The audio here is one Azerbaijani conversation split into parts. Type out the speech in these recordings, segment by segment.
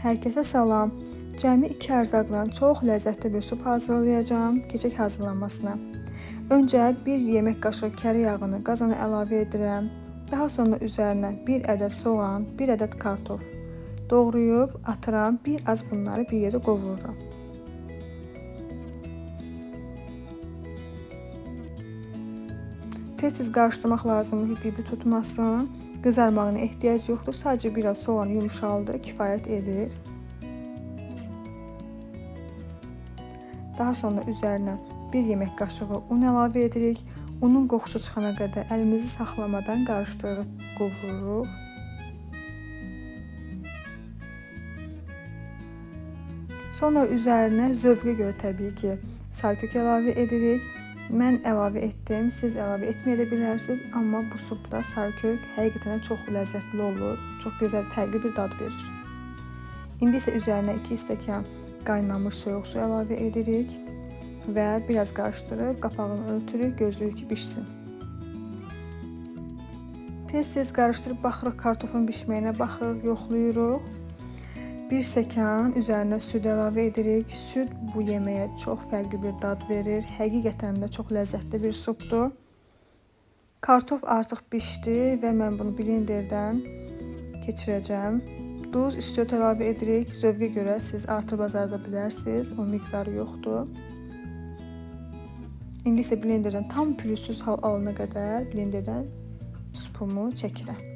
Hər kəsə salam. Cəmi 2 ərzaqla çox ləzzətli bir sup hazırlayacağam. Keçək hazırlanmasına. Öncə 1 yemək qaşığı kəri yağını qazana əlavə edirəm. Daha sonra üzərinə 1 ədəd soğan, 1 ədəd kartof doğrayıb atıram. Bir az bunları bir yerdə qovururam. Tez-tez qarışdırmaq lazımdır ki, dibi tutmasın. Qızarmağına ehtiyac yoxdur. Sadəcə biraz soğan yumşaldı, kifayət edir. Daha sonra üzərinə 1 yemək qaşığı un əlavə edirik. Unun qoxusu çıxana qədər əlimizi saxlamadan qarışdırıb qovururuq. Sonra üzərinə zövqə görə təbii ki, sarkök əlavə edirik. Mən əlavə etdim, siz əlavə etməyə də bilərsiniz, amma bu supda sarkök həqiqətən çox ləzzətli olur, çox gözəl, fərqli bir dad verir. İndi isə üzərinə 2 stəkan qaynanmış soyuq su əlavə edirik və biraz qarışdırıb qapağını örtürük, gözləyirik ki, bişsin. Tez-tez qarışdırıb baxırıq, kartofun bişməyinə baxırıq, yoxlayırıq. 1 stəkan üzərinə süd əlavə edirik. Süd bu yeməyə çox fərqli bir dad verir. Həqiqətən də çox ləzzətli bir supdur. Kartof artıq bişdi və mən bunu blenderdən keçirəcəm. Duz, istiot əlavə edirik. Zövqə görə siz artırıb azarda bilərsiniz. O miqdarı yoxdur. İndi isə blenderdən tam pürüzsüz hal alana qədər blenderdən supumu çəkirəm.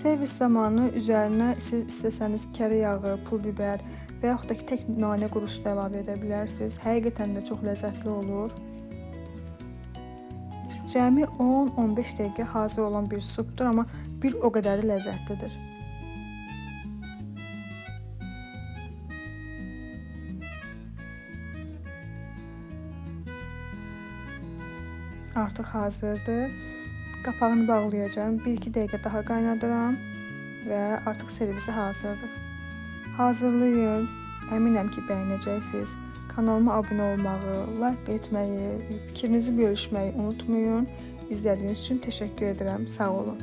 Servis zamanı üzərinə siz istəsəniz kəri yağı, pul biber və yaxud da ki, tək nanə qurusu da əlavə edə bilərsiniz. Həqiqətən də çox ləzzətli olur. Cəmi 10-15 dəqiqə hazır olan bir supdur, amma bir o qədər də ləzzətlidir. Artıq hazırdır. Qapağını bağlayacağım. 1-2 dəqiqə daha qaynadıram və artıq servisi hazırdır. Hazırlayın. Əminəm ki, bəyənəcəksiniz. Kanalıma abunə olmağı, like etməyi, fikrinizi bölüşməyi unutmayın. İzlədiyiniz üçün təşəkkür edirəm. Sağ olun.